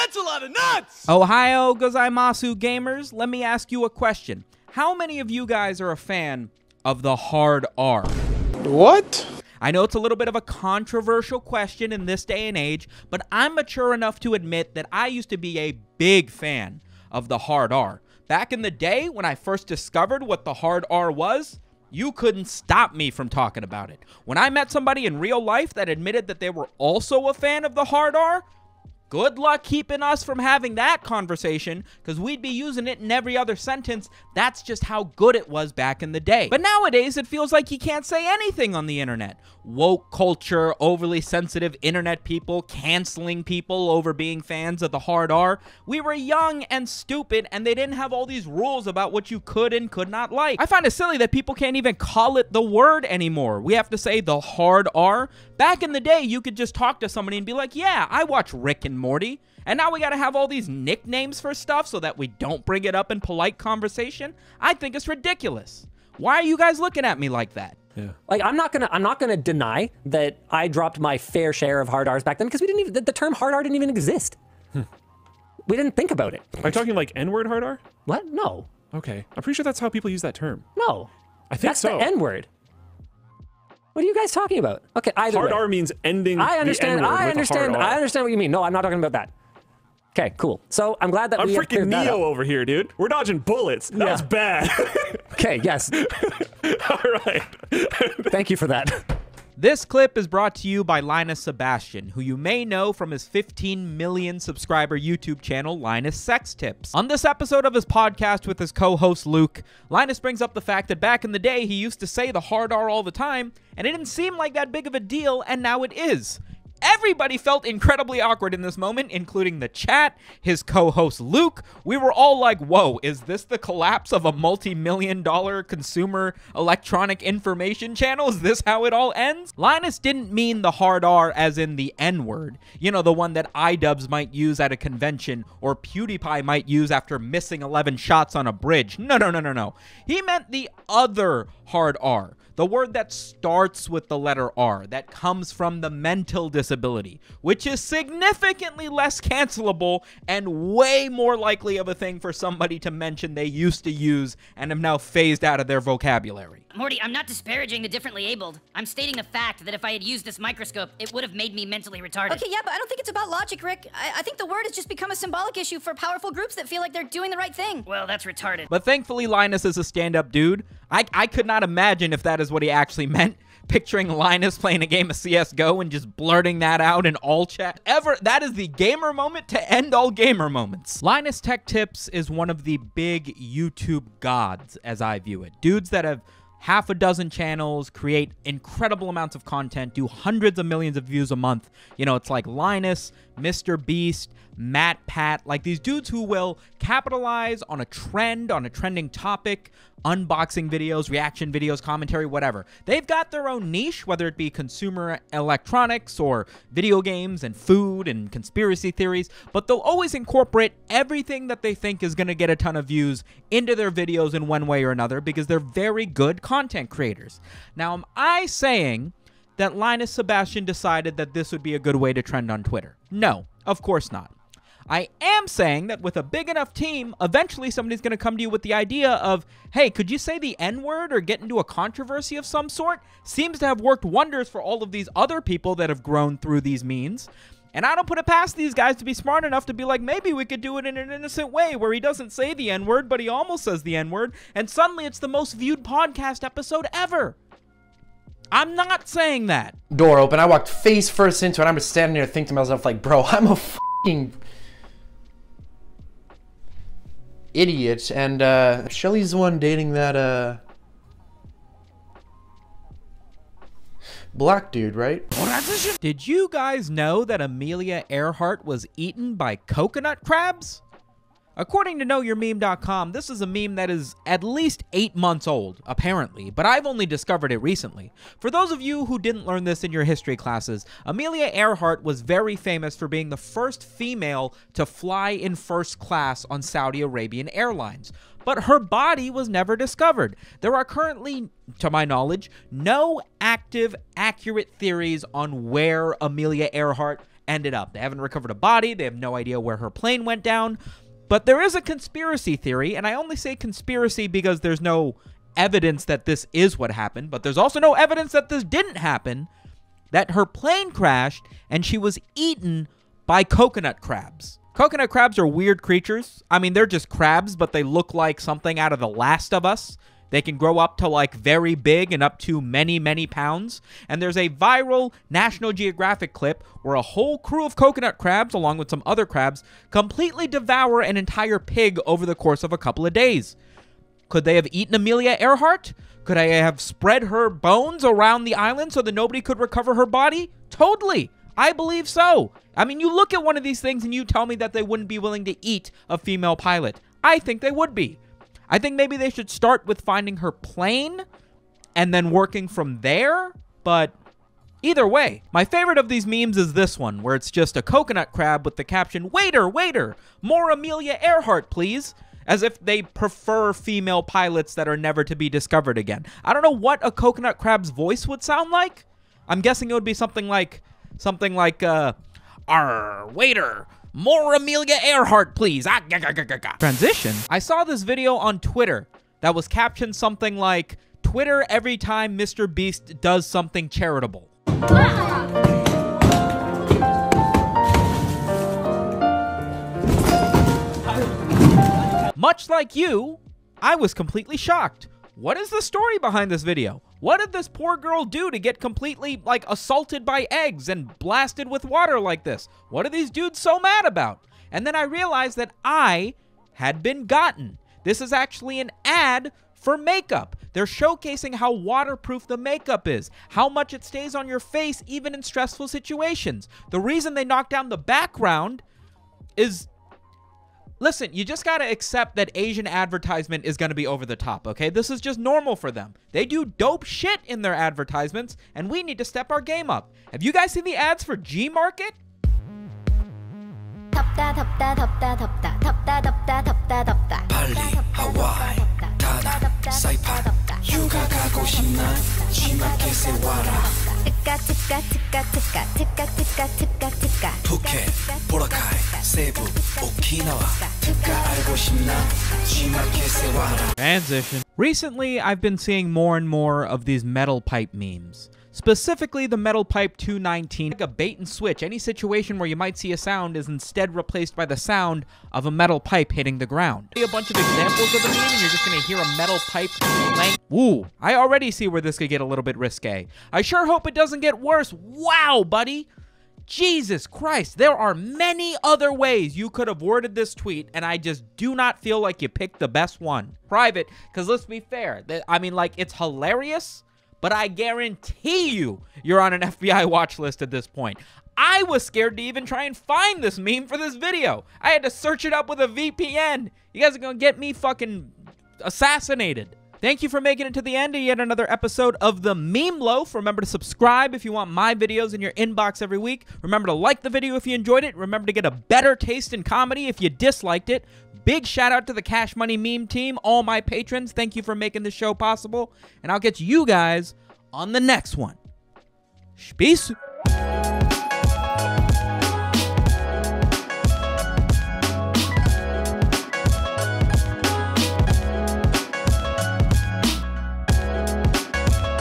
That's a lot of nuts! Ohio gozaimasu gamers, let me ask you a question. How many of you guys are a fan of the hard R? What? I know it's a little bit of a controversial question in this day and age, but I'm mature enough to admit that I used to be a big fan of the hard R. Back in the day, when I first discovered what the hard R was, you couldn't stop me from talking about it. When I met somebody in real life that admitted that they were also a fan of the hard R, good luck keeping us from having that conversation, because we'd be using it in every other sentence. That's just how good it was back in the day. But nowadays, it feels like you can't say anything on the internet. Woke culture, overly sensitive internet people, canceling people over being fans of the hard R. We were young and stupid, and they didn't have all these rules about what you could and could not like. I find it silly that people can't even call it the word anymore. We have to say the hard R. Back in the day, you could just talk to somebody and be like, yeah, I watch Rick and Morty. And now we gotta have all these nicknames for stuff so that we don't bring it up in polite conversation. I think it's ridiculous. Why are you guys looking at me like that? Yeah. Like, I'm not gonna deny that I dropped my fair share of hard R's back then, because we didn't even, the term hard R didn't even exist. We didn't think about it. Are you talking like N-word hard R? What? No. Okay. I'm pretty sure that's how people use that term. No. I think that's so. the N-word. What are you guys talking about? Okay, either hard way. R means ending I understand. the N-word I with a hard understand. R. I understand what you mean. No, I'm not talking about that. Okay, cool. So I'm glad that I'm we have freaking cleared that Neo up. over here, dude. We're dodging bullets. That was bad. Okay, yes. All right. Thank you for that. This clip is brought to you by Linus Sebastian, who you may know from his 15 million subscriber YouTube channel, Linus Sex Tips. On this episode of his podcast with his co-host Luke, Linus brings up the fact that back in the day he used to say the hard R all the time, and it didn't seem like that big of a deal, and now it is. Everybody felt incredibly awkward in this moment, including the chat, his co-host Luke. We were all like, whoa, is this the collapse of a multi-million-dollar consumer electronic information channel? Is this how it all ends? Linus didn't mean the hard R as in the N-word. You know, the one that iDubbbz might use at a convention or PewDiePie might use after missing 11 shots on a bridge. No. He meant the other hard R. The word that starts with the letter R, that comes from the mental disability, which is significantly less cancelable and way more likely of a thing for somebody to mention they used to use and have now phased out of their vocabulary. Morty, I'm not disparaging the differently abled. I'm stating the fact that if I had used this microscope, it would have made me mentally retarded. Okay, yeah, but I don't think it's about logic, Rick. I think the word has just become a symbolic issue for powerful groups that feel like they're doing the right thing. Well, that's retarded. But thankfully, Linus is a stand-up dude. I could not imagine if that is what he actually meant. Picturing Linus playing a game of CSGO and just blurting that out in all chat. That is the gamer moment to end all gamer moments. Linus Tech Tips is one of the big YouTube gods, as I view it. Dudes that have half a dozen channels, create incredible amounts of content, do hundreds of millions of views a month. You know, it's like Linus, Mr. Beast, MatPat, like these dudes who will capitalize on a trend, on a trending topic, unboxing videos, reaction videos, commentary, whatever. They've got their own niche, whether it be consumer electronics or video games and food and conspiracy theories, but they'll always incorporate everything that they think is going to get a ton of views into their videos in one way or another because they're very good content creators. Now, am I saying that Linus Sebastian decided that this would be a good way to trend on Twitter? No, of course not. I am saying that with a big enough team, eventually somebody's going to come to you with the idea of, hey, could you say the N-word or get into a controversy of some sort? Seems to have worked wonders for all of these other people that have grown through these means. And I don't put it past these guys to be smart enough to be like, maybe we could do it in an innocent way where he doesn't say the N-word, but he almost says the N-word, and suddenly it's the most viewed podcast episode ever. I'm not saying that. Door open, I walked face first into it, I'm just standing there thinking to myself like, bro, I'm a f***ing idiot, and Shelly's the one dating that black dude, right? Did you guys know that Amelia Earhart was eaten by coconut crabs? According to KnowYourMeme.com, this is a meme that is at least 8 months old, apparently, but I've only discovered it recently. For those of you who didn't learn this in your history classes, Amelia Earhart was very famous for being the first female to fly in first class on Saudi Arabian Airlines. But her body was never discovered. There are currently, to my knowledge, no active, accurate theories on where Amelia Earhart ended up. They haven't recovered a body. They have no idea where her plane went down. But there is a conspiracy theory, and I only say conspiracy because there's no evidence that this is what happened, but there's also no evidence that this didn't happen, that her plane crashed and she was eaten by coconut crabs. Coconut crabs are weird creatures. I mean, they're just crabs, but they look like something out of The Last of Us. They can grow up to like very big and up to many, many pounds. And there's a viral National Geographic clip where a whole crew of coconut crabs, along with some other crabs, completely devour an entire pig over the course of a couple of days. Could they have eaten Amelia Earhart? Could I have spread her bones around the island so that nobody could recover her body? Totally. I believe so. I mean, you look at one of these things and you tell me that they wouldn't be willing to eat a female pilot. I think they would be. I think maybe they should start with finding her plane and then working from there. But either way, my favorite of these memes is this one, where it's just a coconut crab with the caption, "Waiter, waiter, more Amelia Earhart, please." As if they prefer female pilots that are never to be discovered again. I don't know what a coconut crab's voice would sound like. I'm guessing it would be something like, "Arr, waiter, more Amelia Earhart, please." Transition. I saw this video on Twitter that was captioned something like, "Twitter every time Mr. Beast does something charitable." Much like you, I was completely shocked. What is the story behind this video? What did this poor girl do to get completely, like, assaulted by eggs and blasted with water like this? What are these dudes so mad about? And then I realized that I had been gotten. This is actually an ad for makeup. They're showcasing how waterproof the makeup is, how much it stays on your face even in stressful situations. The reason they knocked down the background is... Listen, you just gotta accept that Asian advertisement is gonna be over the top, okay? This is just normal for them. They do dope shit in their advertisements, and we need to step our game up. Have you guys seen the ads for G-Market? Transition. Recently, I've been seeing more and more of these metal pipe memes. Specifically, the Metal Pipe 219, like a bait and switch. Any situation where you might see a sound is instead replaced by the sound of a metal pipe hitting the ground. A bunch of examples of the meme, and you're just gonna hear a metal pipe clank. Woo! I already see where this could get a little bit risque. I sure hope it doesn't get worse. Wow, buddy! Jesus Christ, there are many other ways you could have worded this tweet, and I just do not feel like you picked the best one. Private, because let's be fair. I mean, like, it's hilarious, but I guarantee you're on an FBI watch list at this point. I was scared to even try and find this meme for this video. I had to search it up with a VPN. You guys are gonna get me fucking assassinated. Thank you for making it to the end of yet another episode of the Meme Loaf. Remember to subscribe if you want my videos in your inbox every week. Remember to like the video if you enjoyed it. Remember to get a better taste in comedy if you disliked it. Big shout out to the Cash Money Meme team, all my patrons. Thank you for making this show possible. And I'll get you guys on the next one. Peace.